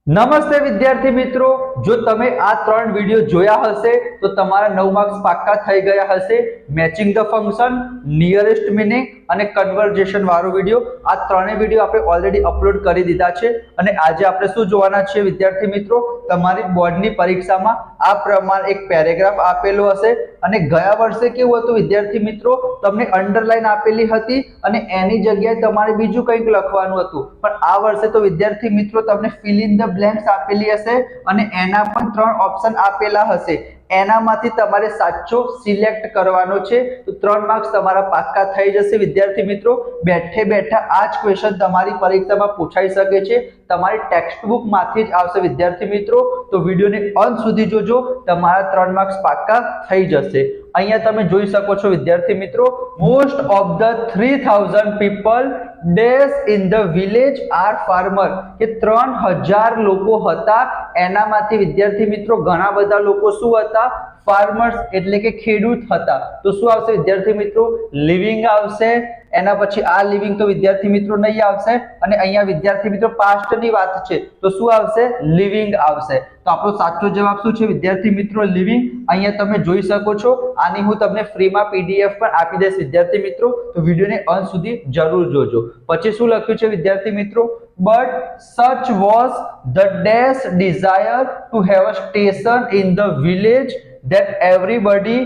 નમસ્તે વિદ્યાર્થી મિત્રો, જો તમે આ ત્રણ વિડિયો જોયા હશે તો તમારા 9 માર્ક્સ પાક્કા થઈ ગયા હશે. Matching the function, nearest meaning અને કન્વર્જેશન વાળો વિડિયો, આ ત્રણેય વિડિયો આપણે ઓલરેડી અપલોડ કરી દીધા છે. અને આજે આપણે શું જોવાના છે વિદ્યાર્થી મિત્રો, તમારી બોર્ડની પરીક્ષામાં આ પ્રમાણે એક પેરેગ્રાફ આપેલો હશે અને ગયા વર્ષે કેવું હતું વિદ્યાર્થી મિત્રો, તમને અંડરલાઈન આપેલી હતી અને એની જગ્યાએ તમારે બીજું કંઈક લખવાનું હતું. પણ આ વર્ષે તો વિદ્યાર્થી મિત્રો તમને ફિલ ઇન ધ બ્લેન્ક્સ આપેલી હશે અને એના પણ ત્રણ ઓપ્શન આપેલા હશે. એનામાંથી તમારે સાચો સિલેક્ટ કરવાનો છે. તો 3 માર્ક્સ તમારા પાક્કા થઈ જશે વિદ્યાર્થી મિત્રો. બેઠે બેઠા આ જ ક્વેશ્ચન તમારી પરીક્ષામાં પૂછાઈ શકે છે. તમારી ટેક્સ્ટ બુક માંથી જ આવશે વિદ્યાર્થી મિત્રો. તો વિડિયોને અંત સુધી જોજો, તમારા 3 માર્ક્સ પાક્કા થઈ જશે. અહીંયા તમે જોઈ શકો છો વિદ્યાર્થી મિત્રો, મોસ્ટ ઓફ ધ 3000 પીપલ ડેસ in the village are farmer, કે 3000 લોકો હતા, એનામાંથી વિદ્યાર્થી મિત્રો ઘણા બધા લોકો શું હતા, ફાર્મર્સ એટલે કે ખેડૂત હતા. તો શું આવશે વિદ્યાર્થી મિત્રો, લિવિંગ આવશે. એના પછી આ લિવિંગ તો વિદ્યાર્થી મિત્રો નહીં આવશે અને અહીંયા વિદ્યાર્થી મિત્રો પાસ્ટ ની વાત છે તો શું આવશે, લિવિંગ આવશે. તો આપણો સાચો જવાબ શું છે વિદ્યાર્થી મિત્રો, લિવિંગ. અહીંયા તમે જોઈ શકો છો, આની હું તમને ફ્રીમાં પીડીએફ પણ આપી દઈશ વિદ્યાર્થી મિત્રો. તો વિડિયોને અંત સુધી જરૂર જોજો. પછી શું લખ્યું છે વિદ્યાર્થી મિત્રો, but such was the dash desire to have a station in the village that everybody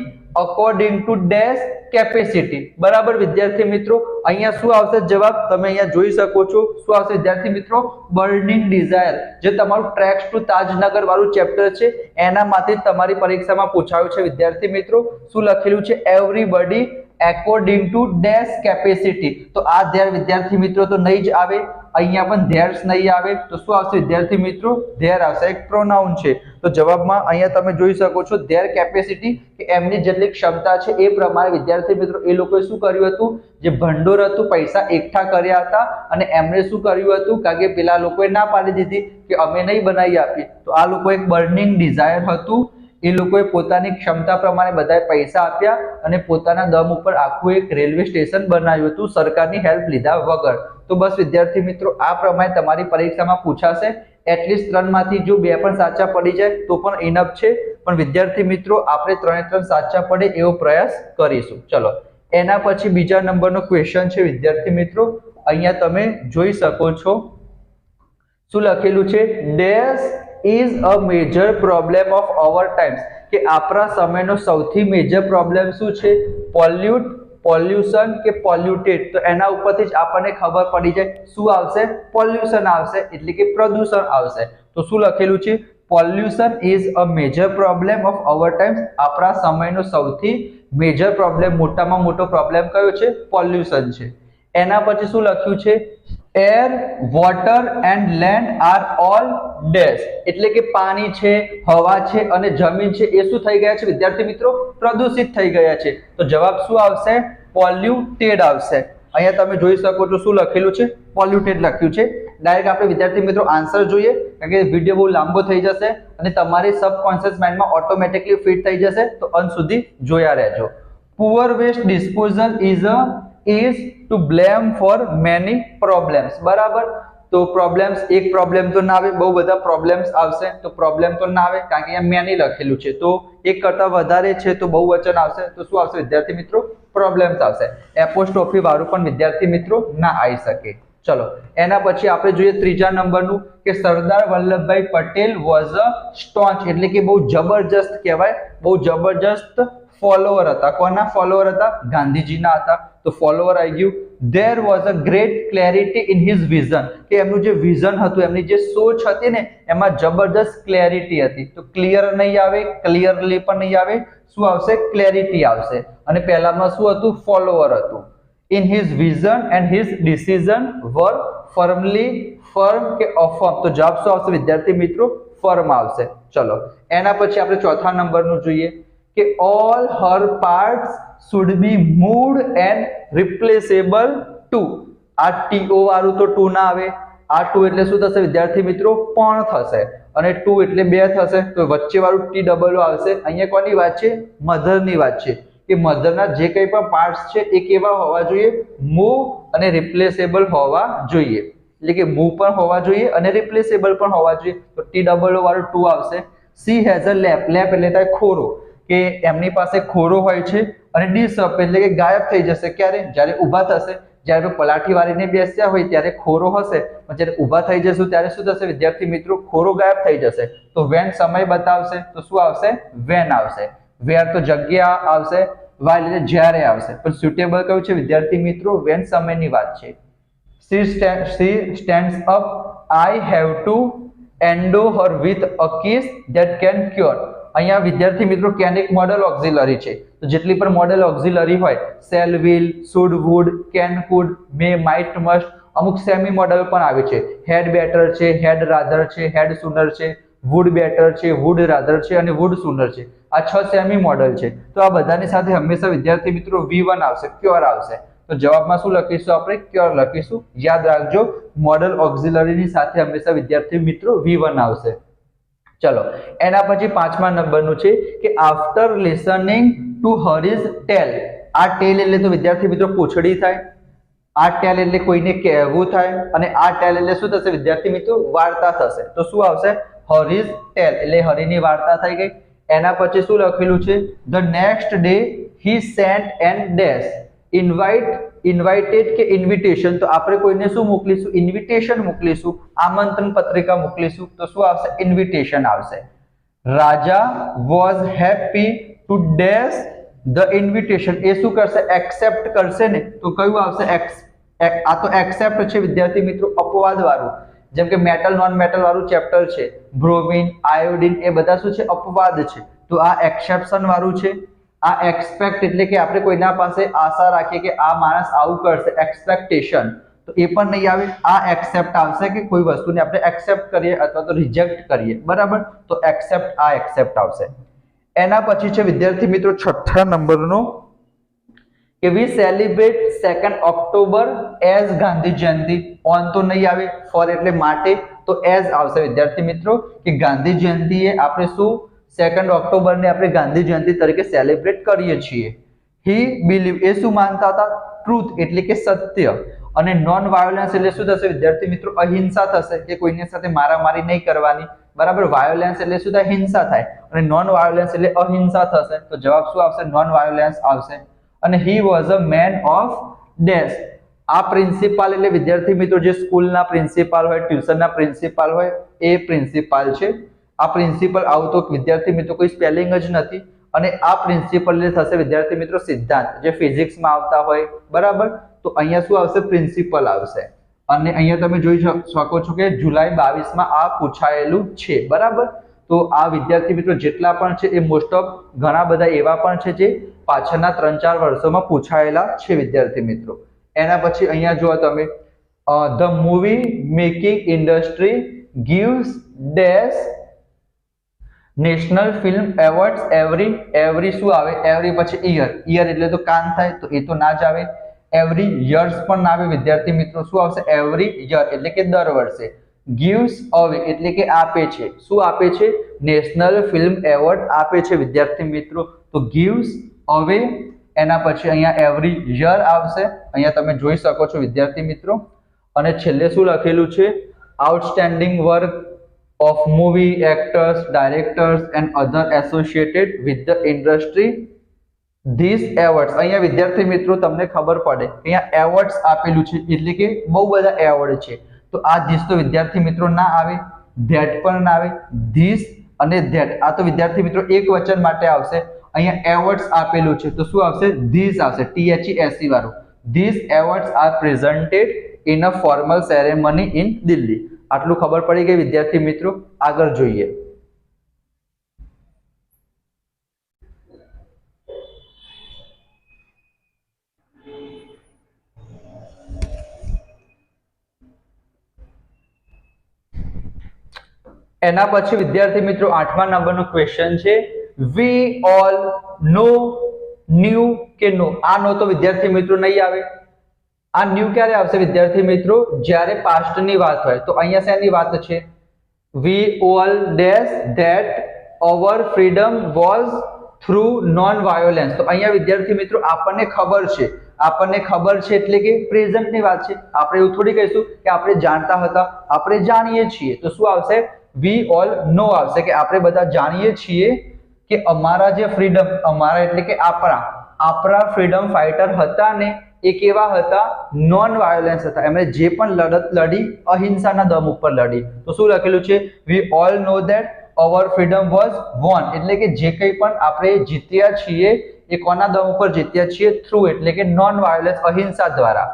according to dash capacity. બરાબર વિદ્યાર્થી મિત્રો, અહીંયા શું આવશે જવાબ, તમે અહીંયા જોઈ શકો છો શું આવશે વિદ્યાર્થી મિત્રો, બર્નિંગ ડિઝાયર. જે તમારું ટ્રેક્સ ટુ તાજનગર વાળું ચેપ્ટર છે એનામાંથી તમારી પરીક્ષામાં પૂછાયું છે વિદ્યાર્થી મિત્રો. શું લખેલું છે, everybody according to dash capacity. તો આ ધેર વિદ્યાર્થી મિત્રો તો નહીં જ આવે, અહીંયા પણ ધેર્સ નહીં આવે. તો શું આવશે વિદ્યાર્થી મિત્રો, ધેર આવશે, એક પ્રોનાઉન છે. તો જવાબમાં અહીંયા તમે જોઈ શકો છો ધેર કેપેસિટી, કે એમની જેટલી ક્ષમતા છે એ પ્રમાણે વિદ્યાર્થી મિત્રો એ લોકોએ શું કર્યું હતું, જે ભંડોળ હતું, પૈસા એકઠા કર્યા હતા અને એમણે શું કર્યું હતું, કારણ કે પેલા લોકોએ ના પાડી દીધી કે અમે નહીં બનાવી આપી, તો આ લોકો એક બર્નિંગ ડિઝાયર હતું, એ લોકોએ પોતાની ક્ષમતા પ્રમાણે બધાએ પૈસા આપ્યા અને પોતાના દમ ઉપર આખું એક રેલવે સ્ટેશન બનાવ્યું હતું સરકારની હેલ્પ લીધા વગર. તો બસ વિદ્યાર્થી મિત્રો આ પ્રમાણે તમારી પરીક્ષામાં પૂછાશે. એટલીસ્ટ 3 માંથી જો 2 પણ સાચા પડી જાય તો પણ ઇનફ છે. પણ વિદ્યાર્થી મિત્રો આપણે 3 સાચા પડે એવો પ્રયાસ કરીશું. ચલો એના પછી બીજા નંબરનો ક્વેશ્ચન છે વિદ્યાર્થી મિત્રો, અહીંયા તમે જોઈ શકો છો શું લખેલું છે, dash is a major problem of our times, કે આપણા સમયનો સૌથી મેજર પ્રોબ્લેમ શું છે, પોલ્યુટ, પોલ્યુશન કે પોલ્યુટેડ. તો એના ઉપરથી જ આપણને ખબર પડી જાય શું આવશે, પોલ્યુશન આવશે એટલે કે પ્રદૂષણ આવશે. તો શું લખેલું છે, pollution is a major problem of our times, આપણા સમયનો સૌથી મેજર પ્રોબ્લેમ, મોટામાં મોટો પ્રોબ્લેમ કયો છે, પોલ્યુશન છે. એના પછી શું લખ્યું છે, air, water and land are all dash, એટલે કે પાણી છે, હવા છે અને જમીન છે એ શું થઈ ગયા છે વિદ્યાર્થી મિત્રો, પ્રદૂષિત થઈ ગયા છે. તો જવાબ શું આવશે, પોલ્યુટેડ આવશે. અહીંયા તમે જોઈ શકો છો શું લખેલું છે, પોલ્યુટેડ લખ્યું છે. ડાયરેક્ટ આપણે વિદ્યાર્થી મિત્રો આન્સર જોઈએ, કારણ કે વિડીયો બહુ લાંબો થઈ જશે અને તમારી સબકોન્શિયસ માઇન્ડમાં ઓટોમેટિકલી ફિટ થઈ જશે. તો અંત સુધી જોયા રહેજો. Poor waste disposal is to blame for many problems. બરાબર, તો પ્રોબ્લેમ્સ, એક પ્રોબ્લેમ તો ના આવે, બહુ બધા પ્રોબ્લેમ્સ આવશે. તો પ્રોબ્લેમ તો ના આવે કારણ કે અહીંયા મેની લખેલું છે, તો એક કરતા વધારે છે તો બહુવચન આવશે. તો શું આવશે વિદ્યાર્થી મિત્રો, પ્રોબ્લેમ્સ આવશે. એપોસ્ટ્રોફી વાળું પણ વિદ્યાર્થી મિત્રો ના આવી શકે. ચલો એના પછી આપણે જોઈએ ત્રીજા નંબરનું, કે સરદાર વલ્લભભાઈ પટેલ વોઝ અ સ્ટોન્ચ, એટલે કે બહુ જબરજસ્ત કહેવાય, બહુ જબરજસ્ત ફોલોવર હતા. કોના ફોલોવર હતા, ગાંધીજીના હતા. તો ફોલોવર આવી ગયું. there was a great clarity in his vision, કે એમનું જે વિઝન હતું, એમની જે સોચ હતી ને એમાં જબરજસ્ત ક્લેરિટી હતી. તો ક્લિયર નહીં આવે, ક્લિયરલી પણ નહીં આવે, શું આવશે, ક્લેરિટી આવશે. અને પહેલામાં શું હતું, ફોલોવર હતું. in his vision and his decision were firmly, firm કે affirm. તો જવાબ શું આવશે વિદ્યાર્થી મિત્રો, ફર્મ આવશે. ચલો એના પછી આપણે ચોથા નંબરનું જોઈએ, કે all her parts should be moved and replaceable to. આ to વાળું તો to ના આવે, આ to એટલે શું થશે વિદ્યાર્થી મિત્રો, પણ થશે, અને to એટલે બે થશે, તો વચ્ચે વાળું t ડબલ આવશે. અહીંયા કોની વાત છે, મધરની વાત છે, કે મધરના જે કંઈ પણ પાર્ટ્સ છે એ કેવા હોવા જોઈએ, મૂવ અને રિપ્લેસેબલ હોવા જોઈએ. એટલે કે મૂવ પણ હોવા જોઈએ અને રિપ્લેસેબલ પણ હોવા જોઈએ, તો TOO વાળું 2 આવશે. સી હેઝ અ લેપ, લેપ એટલે થાય ખોરો, કે એમની પાસે ખોરો હોય છે. અને ડિસઅપ એટલે કે ગાયબ થઈ જશે, ક્યારે? જ્યારે ઊભા થશે. જ્યારે પલાઠી વાળીને બેસ્યા હોય ત્યારે ખોરો હશે, પણ જ્યારે ઊભા થઈ જશું ત્યારે શું થશે વિદ્યાર્થી મિત્રો? ખોરો ગાયબ થઈ જશે. તો વેન સમય બતાવશે, તો શું આવશે? વેન આવશે. વેર તો જગ્યા આવશે, વાઇલ એટલે જ્યારે આવશે, પણ સુટેબલ કયું છે વિદ્યાર્થી મિત્રો? વેન સમયની વાત છે. she stands up, I have to endow her with a kiss that can cure. અહીંયા વિદ્યાર્થી મિત્રો કેન એક મોડલ ઓક્ઝિલરી છે, તો જેટલી પણ મોડલ ઓક્ઝિલરી હોય, shall, will, should, would, can, could, may, might, must, અમુક સેમી મોડલ પણ આવે છે. હેડ બેટર છે, હેડ રાધર છે, હેડ સુનર છે, વુડ બેટર છે, વુડ રાધર છે અને વુડ સુનર છે. આ 6 સેમી મોડલ છે. તો આ બધાની સાથે હંમેશા વિદ્યાર્થી મિત્રો V1 આવશે, ક્યોર આવશે. તો જવાબમાં શું લખીશું આપણે? ક્યોર લખીશું. યાદ રાખજો, મોડલ ઓક્ઝિલરીની સાથે હંમેશા વિદ્યાર્થી મિત્રો V1 આવશે. ચલો, એના પછી 5મા નંબરનું છે કે આફ્ટર લિસનિંગ ટુ હરીઝ ટેલ. આ ટેલ એટલે તો વિદ્યાર્થી મિત્રો પૂંછડી થાય. આ ટેલ એટલે કોઈને કહેવું થાય, અને આ ટેલ એટલે શું થશે વિદ્યાર્થી મિત્રો? વાર્તા થશે. તો શું આવશે? હરીઝ ટેલ એટલે હરીની વાર્તા થઈ ગઈ. એના પછી શું લખેલું છે? The next day he sent and dash invited કે ઇન્વિટેશન. તો આપણે કોઈને શું મોકલીશું? ઇન્વિટેશન મોકલીશું, આમંત્રણ પત્રિકા મોકલીશું. તો શું આવશે? ઇન્વિટેશન આવશે. Raja was happy to dash the invitation. એ શું કરશે? એક્સેપ્ટ કરશે ને. તો કયું આવશે? આ તો એક્સેપ્ટ છે વિદ્યાર્થી મિત્રો, અપવાદ વાળું. જેમ કે મેટલ નોન મેટલ વાળું ચેપ્ટર છે, બ્રોમિન, આયોડિન, એ બધા શું છે? અપવાદ છે. તો આ એક્સેપ્શન વાળું છે. આ એક્સપેક્ટ એટલે કે આપણે કોઈના પાસે આશા રાખીએ કે આ માણસ આવું કરશે, એક્સપેક્ટેશન, તો એ પણ નહીં આવે. આ એક્સેપ્ટ આવશે કે કોઈ વસ્તુને આપણે એક્સેપ્ટ કરીએ અથવા તો રિજેક્ટ કરીએ, બરાબર? તો એક્સેપ્ટ, આ એક્સેપ્ટ આવશે. એના પછી છે વિદ્યાર્થી મિત્રો 6થા નંબરનો કે we celebrate 2nd October as Gandhi Jayanti. On તો નહીં આવે, ફોર એટલે માટે, તો એઝ આવશે વિદ્યાર્થી મિત્રો, કે ગાંધી જયંતિએ આપણે શું 2nd ઓક્ટોબરને આપણે ગાંધી જયંતિ તરીકે સેલિબ્રેટ કરીએ છીએ. હી બિલીવ, એ શું માનતા હતા? ટ્રુથ એટલે કે સત્ય. અને નોન વાયોલન્સ એટલે શું થશે વિદ્યાર્થી મિત્રો? અહિંસા થશે, કે કોઈની સાથે મારામારી નહીં કરવાની, બરાબર? વાયોલન્સ એટલે શું થાય? હિંસા થાય. અને નોન વાયોલન્સ એટલે અહિંસા થશે. તો જવાબ શું આવશે? નોન વાયોલન્સ આવશે. અને he was a man of dash. આ પ્રિન્સિપાલ એટલે વિદ્યાર્થી મિત્રો જે સ્કૂલના પ્રિન્સિપાલ હોય, ટ્યુશનના પ્રિન્સિપાલ હોય, એ પ્રિન્સિપાલ છે. આ પ્રિન્સિપલ આવું તો વિદ્યાર્થી મિત્રો કોઈ સ્પેલિંગ જ નથી. અને આ પ્રિન્સિપલ એટલે થશે વિદ્યાર્થી મિત્રો સિદ્ધાંત, જે ફિઝિક્સમાં આવતા હોય, બરાબર? તો અહીંયા શું આવશે? પ્રિન્સિપલ આવશે. અને અહીંયા તમે જોઈ શકો છો કે જુલાઈ 22માં આ પૂછાયેલું છે, બરાબર? તો આ વિદ્યાર્થી મિત્રો જેટલા પણ છે એ મોસ્ટ ઓફ ઘણા બધા એવા પણ છે જે પાછળના 3-4 વર્ષોમાં પૂછાયેલા છે વિદ્યાર્થી મિત્રો. એના પછી અહીંયા જો તમે the movie making industry gives dash national film awards every શું આવે? એવરી પછી યર. યર એટલે તો કાન થાય, તો એ તો ના જ આવે. એવરી યર્સ પણ ના આવે વિદ્યાર્થી મિત્રો. શું આવશે? એવરી યર એટલે કે દર વર્ષે. gives away એટલે કે આપે છે. શું આપે છે? નેશનલ ફિલ્મ એવોર્ડ આપે છે વિદ્યાર્થી મિત્રો. તો gives away. એના પછી અહીંયા એવરી યર આવશે. અહીંયા તમે જોઈ શકો છો વિદ્યાર્થી મિત્રો. અને છેલ્લે શું લખેલું છે? Outstanding work of movie actors, directors and other associated with the industry. These awards, અહીંયા વિદ્યાર્થી મિત્રો તમને ખબર પડે, અહીંયા એવોર્ડ્સ આપેલું છે એટલે કે બહુ બધા એવોર્ડ છે. તો આ ધીસ તો વિદ્યાર્થી મિત્રો ના આવે, ધેટ પણ ના આવે. ધીસ અને ધેટ આ તો વિદ્યાર્થી મિત્રો એક વચન માટે આવશે. અહીંયા એવોર્ડ્સ આપેલું છે તો શું આવશે? ધીસ આવશે, THESE વાળું. These awards are presented in a formal ceremony in Delhi. આટલું ખબર પડી ગઈ વિદ્યાર્થી મિત્રો. આગળ જોઈએ. એના પછી વિદ્યાર્થી મિત્રો 8મા નંબરનો ક્વેશ્ચન છે વી ઓલ નો, ન્યુ કે નો. આ નો તો વિદ્યાર્થી મિત્રો નહીં આવે. આ ન્યુ ક્યારે આવશે વિદ્યાર્થી મિત્રો? જ્યારે પાસ્ટ ની વાત હોય. તો અહીંયા શેની વાત છે? We all dash that our freedom was through non violence. તો અહીંયા વિદ્યાર્થી મિત્રો આપણને ખબર છે આપણને ખબર છે એટલે કે પ્રેઝન્ટની વાત છે. આપણે એવું થોડી કહીશું કે આપણે જાણતા હતા, આપણે જાણીએ છીએ. તો શું આવશે? વી ઓલ નો આવશે કે આપણે બધા જાણીએ છીએ કે અમારા જે ફ્રીડમ, અમારા એટલે કે આપણા ફ્રીડમ ફાઇટર હતા ને એ કેવા હતા? નોન વાયોલન્સ હતા. એમણે જે પણ લડત લડી અહિંસાના દમ ઉપર લડી. તો શું લખેલું છે? We all know that our freedom was won, એટલે કે જે કંઈ પણ આપણે જીત્યા છીએ એ કોના દમ ઉપર જીત્યા છીએ? થ્રુ એટલે કે નોન વાયોલન્સ, અહિંસા દ્વારા.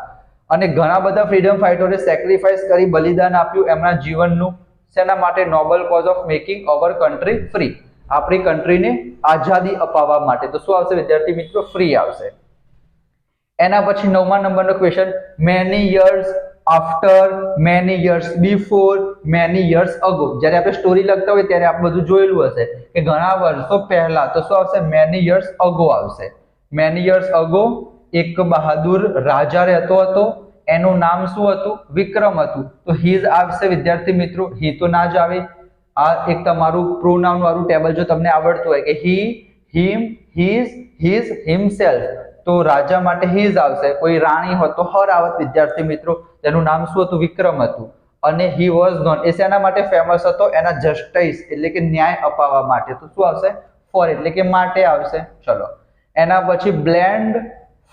અને ઘણા બધા ફ્રીડમ ફાઇટરોએ સેક્રિફાઈસ કરી, બલિદાન આપ્યું એમના જીવનનું. શેના માટે? Noble cause of making our country free, આપણી કન્ટ્રીને આઝાદી અપાવવા માટે. તો શું આવશે વિદ્યાર્થી મિત્રો? ફ્રી આવશે. એના પછી 9મા નંબરનો question, many years after, many years before, many years ago. જ્યારે આપણે સ્ટોરી લખતા હોય ત્યારે આપણે બધું જોયેલું હશે કે ઘણા વર્ષો પહેલા. તો શું આવશે? મેની યર્સ અગો આવશે. મેની યર્સ અગો એક બહાદુર રાજા રહેતો હતો. એનું નામ શું હતું? વિક્રમ હતું. તો હીઝ આવશે વિદ્યાર્થી મિત્રો. હી તો ના જ આવે. આ એક તમારું પ્રોનાઉન વાળું ટેબલ જો તમને આવડતું હોય કે હી, હિમ, હીઝ, હિઝ, હિમસેલ્ફ, તો રાજા માટે હીઝ આવશે. કોઈ રાણી હોત તો હર આવત વિદ્યાર્થી મિત્રો. તેનું નામ શું હતું? વિક્રમ હતું. અને હી વોઝ નોન, એ શેના માટે ફેમસ હતો? એના જસ્ટિસ એટલે કે ન્યાય અપાવવા માટે. તો શું આવશે? ફોર એટલે કે માટે આવશે. ચલો એના પછી બ્લેન્ડ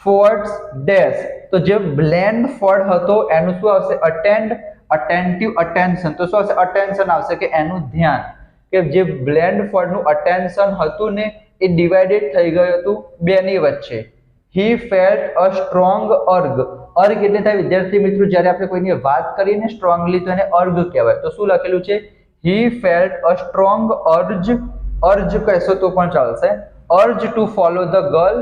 ફોર્ડ્સ ડેશ. તો જે બ્લેન્ડ ફોર્ડ હતો એનું શું આવશે? Attend, attentive, attention. તો શું આવશે? અટેન્શન આવશે કે એનું ધ્યાન. કે જે બ્લેન્ડ ફોર્ડનું અટેન્શન હતું ને એ ડિવાઇડેડ થઈ ગયું હતું બેની વચ્ચે. હી ફેલ્ટ અ સ્ટ્રોંગ અર્ગ. અર્ગ એટલે થાય વિદ્યાર્થી મિત્રો જ્યારે આપણે કોઈની વાત કરીએ ને સ્ટ્રોંગલી તો એને અર્ગ કહેવાય. તો શું લખેલું છે? He felt a strong urge, urge કહેશો તો પણ ચાલશે, urge to follow the girl,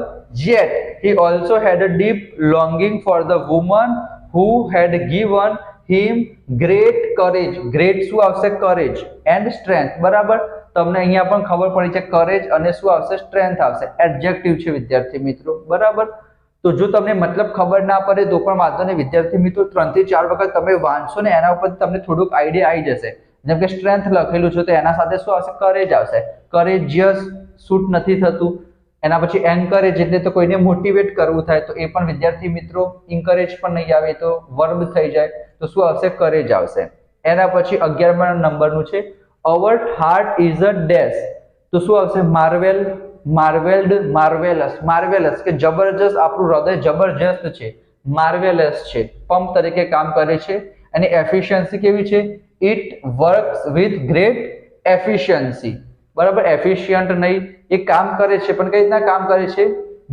yet he also had a deep longing for the woman who had given him great courage. Great શું આવશે? courage and strength. બરાબર, તમને અહીંયા પણ ખબર પડી છે courage અને શું આવશે? strength આવશે. એડજેક્ટિવ છે વિદ્યાર્થી મિત્રો. બરાબર, તો જો તમને મતલબ ખબર ના પડે તો પણ વાંધો નહીં વિદ્યાર્થી મિત્રો. 3 થી 4 વખત તમે વાંચશો ને એના ઉપર તમને થોડુંક આઈડિયા આવી જશે. જેમ કે સ્ટ્રેન્થ લખેલું છે તો એના સાથે શું આવશે? કરેજ આવશે. કરેજિયસ સૂટ નથી થતું. એના પછી એન્કરેજ એટલે તો કોઈને મોટિવેટ કરવું થાય તો એ પણ વિદ્યાર્થી મિત્રો ઇન્કરેજ પણ નહીં આવે તો વર્બ થઈ જાય. તો શું આવશે? કરેજ આવશે. એના પછી 11મા નંબરનું છે અવર હાર્ટ ઇઝ અ ડેશ. તો શું આવશે? Marvel, માર્વેલ્ડ, marvellous. માર્વેલસ કે જબરજસ્ત, આપણું હૃદય જબરજસ્ત છે, માર્વેલસ છે, પંપ તરીકે કામ કરે છે. એની એફિશિયન્સી કેવી છે? It works with great efficiency. બરાબર, એફિશિયન્ટ નહીં, એ કામ કરે છે પણ કઈ રીતના કામ કરે છે?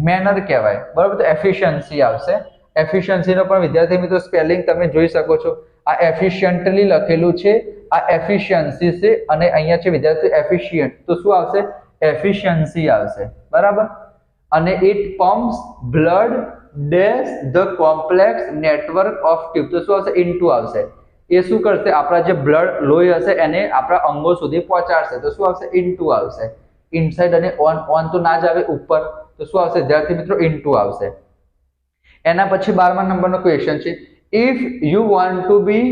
મેનર કહેવાય. બરાબર, તો એફિશિયન્સી આવશે. એફિશિયન્સીનો પણ વિદ્યાર્થી મિત્રો સ્પેલિંગ તમે જોઈ શકો છો. આ એફિશિયન્ટલી લખેલું છે, આ એફિશિયન્સી છે અને અહીંયા છે વિદ્યાર્થી એફિશિયન્ટ. તો શું આવશે? એફિશિયન્સી આવશે. બરાબર, અને it pumps blood dash the complex network of tube. તો શું આવશે? ઇનટુ આવશે. એ શું કરશે? આપણા જે બ્લડ લોહી હશે એને આપણા અંગો સુધી પહોંચાડશે. તો શું આવશે? ઇનટુ આવશે. ઇનસાઇડ અને ઓન, ઓન તો ના જ આવે ઉપર. તો શું આવશે વિદ્યાર્થી મિત્રો? ઇનટુ આવશે. એના પછી 12મા નંબરનો ક્વેશ્ચન છે if you want to be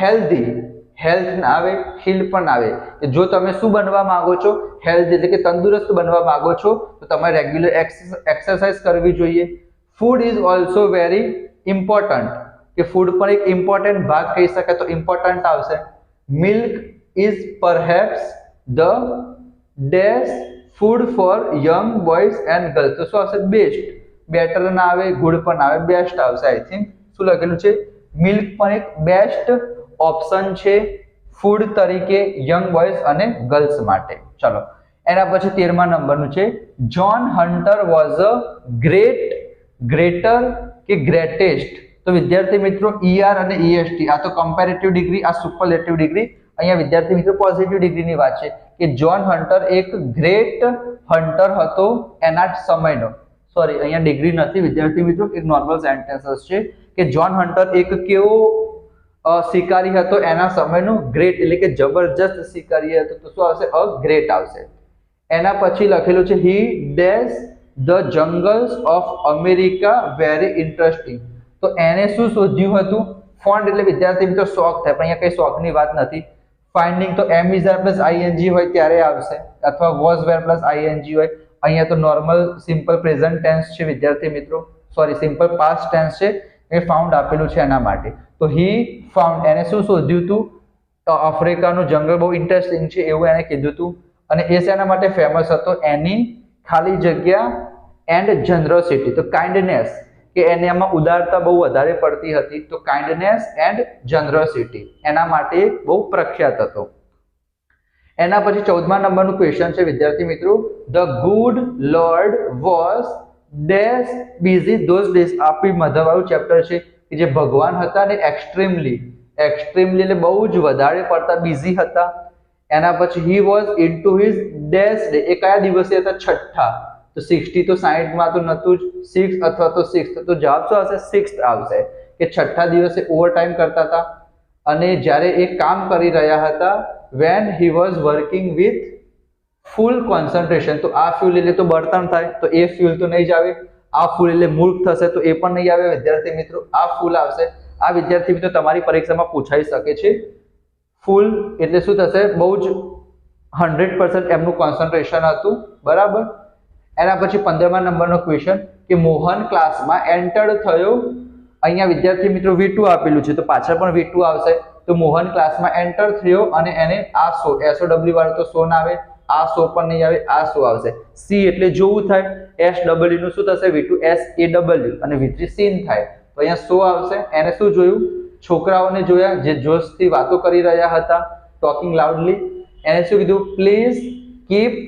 healthy. Health ના આવે, હીલ પણ આવે. જો તમે શું બનવા માંગો છો? હેલ્થ એટલે કે તંદુરસ્ત બનવા માંગો છો તો તમારે રેગ્યુલર એક્સરસાઇઝ કરવી જોઈએ. Food is also very important, કે ફૂડ પણ એક ઇમ્પોર્ટન્ટ ભાગ કહી શકાય તો ઇમ્પોર્ટન્ટ આવશે. Milk is perhaps the dash food for young boys and girls. તો શું આવશે? બેસ્ટ. બેટર ના આવે, ગુડ પણ આવે, બેસ્ટ આવશે. આઈ થિંક શું લખેલું છે? મિલ્ક પણ એક બેસ્ટ ઓપ્શન છે ફૂડ તરીકે યંગ બોયઝ અને ગર્લ્સ માટે. ચલો એના પછી 13મા નંબરનું છે John hunter was a great, greater કે ગ્રેટેસ્ટ. તો વિદ્યાર્થી મિત્રો ER અને EST આ તો કમ્પેરેટિવ ડિગ્રી, આ સુપરલેટિવ ડિગ્રી. અહીંયા વિદ્યાર્થી મિત્રો પોઝિટિવ ડિગ્રીની વાત છે કે જ્હોન હન્ટર એક ગ્રેટ હન્ટર હતો એના સમયનો. સોરી, અહીંયા ડિગ્રી નથી વિદ્યાર્થી મિત્રો, એક નોર્મલ સેન્ટેન્સ છે કે જ્હોન હન્ટર એક કેવો શિકારી હતો એના સમયનો, ગ્રેટ એટલે કે જબરજસ્ત શિકારી હતો. તો શું આવશે? અ ગ્રેટ આવશે. એના પછી લખેલું છે he dash the jungles of America very interesting. તો એને શું શોધ્યું હતું? ફોન્ડ એટલે વિદ્યાર્થી મિત્રો શોખ થાય, પણ અહીંયા કઈ શોખની વાત નથી. ફાઇન્ડિંગ તો એમ ઇઝ પ્લસ ING હોય ત્યારે આવશે, અથવા વોઝ વેર પ્લસ ING હોય. અહીંયા તો નોર્મલ સિમ્પલ પ્રેઝન્ટ ટેન્સ છે વિદ્યાર્થી મિત્રો. સોરી સિમ્પલ પાસ્ટ ટેન્સ છે એ ફાઉન્ડ આપેલું છે એના માટે. તો હી ફાઉન્ડ, એને શું શોધ્યું હતું? આફ્રિકાનું જંગલ બહુ ઇન્ટરેસ્ટિંગ છે એવું એને કીધું હતું. અને એ શેના માટે ફેમસ હતો? એની ખાલી જગ્યા એન્ડ જનરસિટી. તો કાઇન્ડનેસ, કે એને એમાં ઉદારતા બહુ વધારે પડતી હતી, તો કાઇન્ડનેસ એન્ડ જનરસિટી એના માટે બહુ પ્રખ્યાત હતો. એના પછી 14મા નંબરનું ક્વેશ્ચન છે વિદ્યાર્થી મિત્રો, the good lord was dash busy those days. આપી મધવાળું ચેપ્ટર છે કે જે ભગવાન હતા ને એક્સ્ટ્રીમલી એટલે બહુ જ વધારે પડતા બિઝી હતા. એના પછી he was into his dash day, એ કયા દિવસે હતા? છઠ્ઠા. તો 60 તો 60 માં તો નતું જ, 6 અથવા તો 6, તો જવાબ શું આવશે? 6th આવશે, કે છઠ્ઠા દિવસે ઓવરટાઈમ કરતા હતા. અને જ્યારે એ કામ કરી રહ્યા હતા, when he was working with full concentration. તો આ ફ્યુલ એટલે તો બળતણ થાય, તો એ ફ્યુલ તો નહીં જ આવે. આ ફૂલ એટલે મૂર્ખ થશે, તો એ પણ નહીં આવે વિદ્યાર્થી મિત્રો. આ ફૂલ આવશે. આ વિદ્યાર્થી મિત્રો તમારી પરીક્ષામાં પૂછાઈ શકે છે. ફૂલ એટલે શું થશે? બહુ જ 100% એમનું કોન્સન્ટ્રેશન હતું, બરાબર. એના પછી 15મા નંબરનો ક્વેશ્ચન કે મોહન ક્લાસમાં એન્ટર થયો. અહીંયા વિદ્યાર્થી મિત્રો V2 આપેલું છે, તો પાછળ પણ V2 આવશે. તો મોહન ક્લાસમાં એન્ટર થયો અને એને આ સો, SOW વાળો તો સો ના આવે, આ સો પણ નહીં આવે, આ સો આવશે. C એટલે જોવું થાય, SW નું શું થશે? V2 SAW, અને V3 સીન થાય, તો અહીંયા સો આવશે. એને શું જોયું? છોકરાઓને જોયા જે જોશથી વાતો કરી રહ્યા હતા, ટોકિંગ લાઉડલી. એને શું કીધું? પ્લીઝ કીપ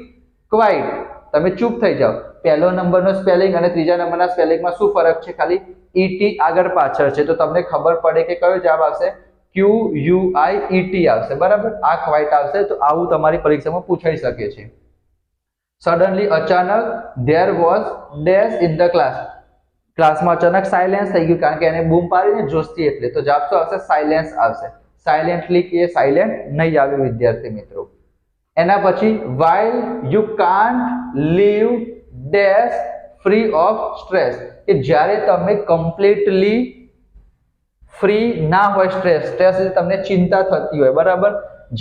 ક્વાઇટ, તમે ચૂપ થઈ જાઓ. પહેલો નંબરનો સ્પેલિંગ અને ત્રીજા નંબરના સ્પેલિંગમાં શું ફરક છે? ખાલી ET આગળ પાછળ છે, તો તમને ખબર પડે કે કયો જવાબ આવશે? QUIET આવશે, બરાબર. આ ક્વાઇટ આવશે. તો આવું તમારી પરીક્ષામાં પૂછાઈ શકે છે. સડનલી અચાનક there was dash in the class. ક્લાસમાં અચાનક સાયલેન્સ થઈ ગયું, કારણ કે એને બૂમ પાડીને જોશથી, એટલે તો જવાબ શું આવશે? સાયલેન્સ આવશે. સાયલેન્ટલી કે સાયલેન્ટ નહીં આવે વિદ્યાર્થી મિત્રો. એના પછી while you can't live dash free of stress, કે જ્યારે તમે કમ્પ્લીટલી ફ્રી ના હોય સ્ટ્રેસ એટલે તમને ચિંતા થતી હોય, બરાબર.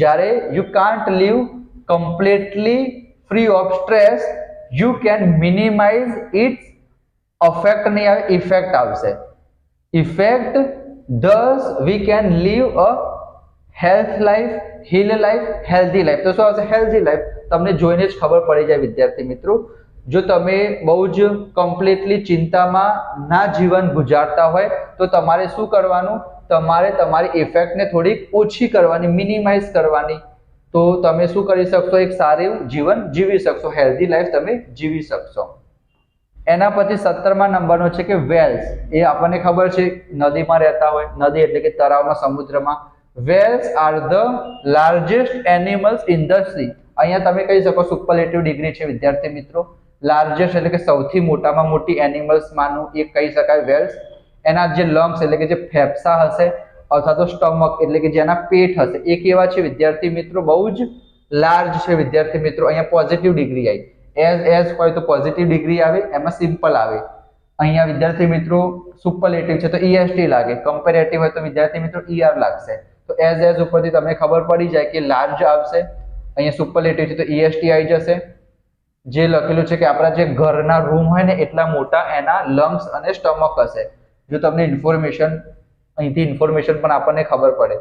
જ્યારે you can't live completely free of stress, you can minimize its affect નહીં આવે, ઇફેક્ટ આવશે. Effect thus we can live a health life, heal life, healthy life. તો શું આવશે? Healthy life. તમને જોઈને જ ખબર પડી જાય વિદ્યાર્થી મિત્રો. જો તમે બહુ જ કમ્પ્લીટલી ચિંતામાં ના જીવન ગુજારતા હોય, તો તમારે શું કરવાનું? તમારે તમારી ઇફેક્ટને થોડીક ઓછી કરવાની, મિનિમાઇઝ કરવાની. તો તમે શું કરી શકશો? એક સારું જીવન જીવી શકશો, હેલ્ધી લાઈફ તમે જીવી શકશો. એના પછી 17મા નંબરનો છે કે વેલ્સ. એ આપણને ખબર છે નદીમાં રહેતા હોય, નદી એટલે કે તળાવમાં, સમુદ્રમાં. Whales are the largest animals in the sea. અહીંયા તમે કહી શકો સુપરલેટિવ ડિગ્રી છે વિદ્યાર્થી મિત્રો. લાર્જેસ્ટ એટલે કે સૌથી મોટામાં મોટી એનિમલ્સ માનું એક કહી શકાય વેલ્સ. એના જે લંગ્સ એટલે કે જે ફેફસા હશે, અથવા તો સ્ટમક એટલે કે જેના પેટ હશે, એ કેવા છે વિદ્યાર્થી મિત્રો? બહુ જ લાર્જ છે વિદ્યાર્થી મિત્રો. અહીંયા પોઝિટિવ ડિગ્રી આવી. એઝ હોય તો પોઝિટિવ ડિગ્રી આવે, એમાં સિમ્પલ આવે. અહીંયા વિદ્યાર્થી મિત્રો સુપરલેટિવ છે તો EST લાગે, કમ્પેરેટિવ હોય તો વિદ્યાર્થી મિત્રો ER લાગશે. તો એઝ ઉપરથી તમને ખબર પડી જાય કે લાર્જ આવશે. અહીંયા સુપરલેટિવ છે તો EST આવી જશે. જે લખેલું છે કે આપણા જે ઘરના રૂમ હોય ને એટલા મોટા એના લંગ્સ અને સ્ટમક હશે. જો તમને ઇન્ફોર્મેશન અહીંથી ઇન્ફોર્મેશન પણ આપણને ખબર પડે.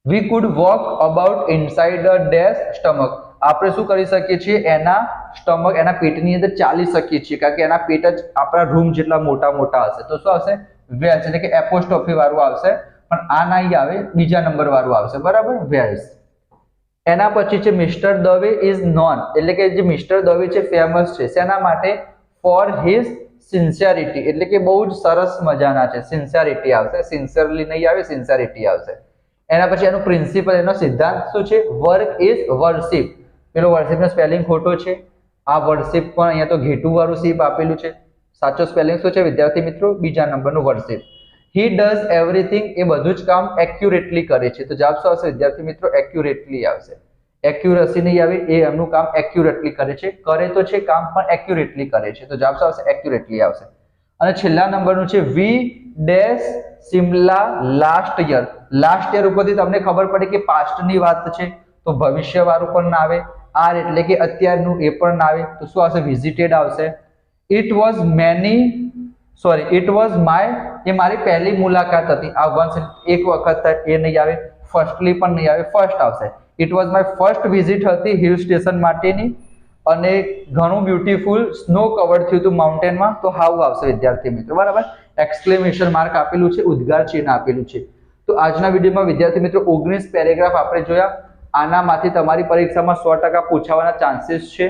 વી food walk about inside the dash stomach. આપણે શું કરી શકીએ છીએ? એના સ્ટમક, એના પેટની અંદર ચાલી શકીએ છીએ, કારણ કે એના પેટ જ આપણા રૂમ જેટલા મોટા મોટા હશે. તો શું આવશે? વેલ્સ એટલે કે એપોસ્ટ્રોફી વાળું આવશે, પણ આ નહીં આવે, બીજા નંબર વાળું આવશે, બરાબર. વેલ્સ. એના પછી છે મિસ્ટર દવે ઇઝ નોન, એટલે કે જે મિસ્ટર દવે છે ફેમસ છે શેના માટે? ફોર હિઝ સિન્સિયરિટી, એટલે કે બહુ જ સરસ મજાના છે. સિન્સિયરિટી આવશે, સિન્સિયરલી નહીં આવે, સિન્સિયરિટી આવશે. એના પછી એનું પ્રિન્સિપલ, એનો સિદ્ધાંત શું છે? Work is worship. પેલો વર્શિપનો સ્પેલિંગ ખોટો છે. આ વર્શિપ પણ અહીંયા તો ઘેટું વાળું શિપ આપેલું છે. સાચો સ્પેલિંગ શું છે વિદ્યાર્થી મિત્રો? બીજા નંબરનું વર્શિપ. હી ડઝ એવરીથિંગ, એ બધું જ કામ એક્યુરેટલી કરે છે. તો જવાબ શું આવશે વિદ્યાર્થી મિત્રો? એક્યુરેટલી આવશે. એક્યુરસી નહીં આવે, એ એમનું કામ એક્યુરેટલી કરે છે. કરે તો છે કામ, પણ એક્યુરેટલી કરે છે. તો જવાબ શું આવશે? એક્યુરેટલી આવશે. અને છેલ્લા નંબરનું છે we dash Simla last year. Last year ઉપરથી તમને ખબર પડે કે પાસ્ટની વાત છે, તો ભવિષ્ય વાળું પણ ના આવે. આર એટલે કે અત્યારનું, એ પણ ના આવે. તો શું આવશે? વિઝિટેડ આવશે. It was many sorry, it was my, એ મારી પહેલી મુલાકાત હતી. આ વન્સ એક વખત એ નહીં આવે, ફર્સ્ટલી પણ નહીં આવે, ફર્સ્ટ આવશે. It was my first visit હતી હિલ સ્ટેશન માટેની, અને ઘણું બ્યુટીફુલ સ્નો કવર્ડ થયું હતું માઉન્ટેનમાં, તો હાઉ આવશે વિદ્યાર્થી મિત્રો. બરાબર, એક્સક્લેમેશન માર્ક આપેલું છે, ઉદ્ગાર ચિહ્ન આપેલું છે. તો આજના વિડીયોમાં વિદ્યાર્થી મિત્રો 19 પેરેગ્રાફ આપણે જોયા. આનામાંથી તમારી પરીક્ષામાં 100% પૂછાવાના ચાન્સીસ છે.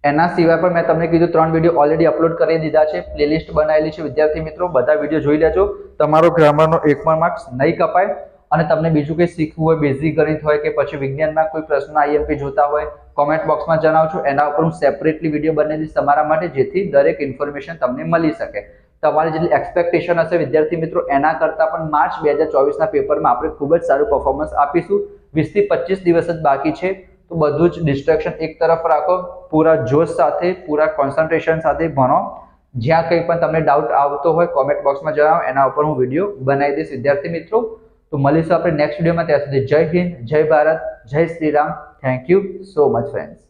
એના સિવાય પણ મેં તમને કીધું 3 વિડીયો ઓલરેડી અપલોડ કરી દીધા છે, પ્લેલિસ્ટ બનાવેલી છે વિદ્યાર્થી મિત્રો. બધા વિડીયો જોઈ લેજો, તમારો ગ્રામરનો 1 પણ માર્ક્સ નહીં કપાય. અને તમને બીજું કંઈ શીખવું હોય, બેઝિક ગણિત હોય કે પછી વિજ્ઞાનના કોઈ પ્રશ્ન આઈએમપી જોતા હોય, કોમેન્ટ બોક્સમાં જણાવજો. એના ઉપર હું સેપરેટલી વિડીયો બનાવીશ તમારા માટે, જેથી દરેક ઇન્ફોર્મેશન તમને મળી શકે. તમારી જેટલી એક્સપેક્ટેશન હશે વિદ્યાર્થી મિત્રો, એના કરતાં પણ માર્ચ 2024ના પેપરમાં આપણે ખૂબ જ સારું પરફોર્મન્સ આપીશું. 20 થી 25 દિવસ જ બાકી છે, તો બધું જ ડિસ્ટ્રેક્શન એક તરફ રાખો, પૂરા જોશ સાથે, પૂરા કોન્સન્ટ્રેશન સાથે ભણો. જ્યાં કંઈ પણ તમને ડાઉટ આવતો હોય કોમેન્ટ બોક્સમાં જણાવો, એના ઉપર હું વિડીયો બનાવી દઈશ વિદ્યાર્થી મિત્રો. તો મળીશું આપણે નેક્સ્ટ વિડીયોમાં. ત્યાં સુધી જય હિન્દ, જય ભારત, જય Shri Ram. Thank you so much friends.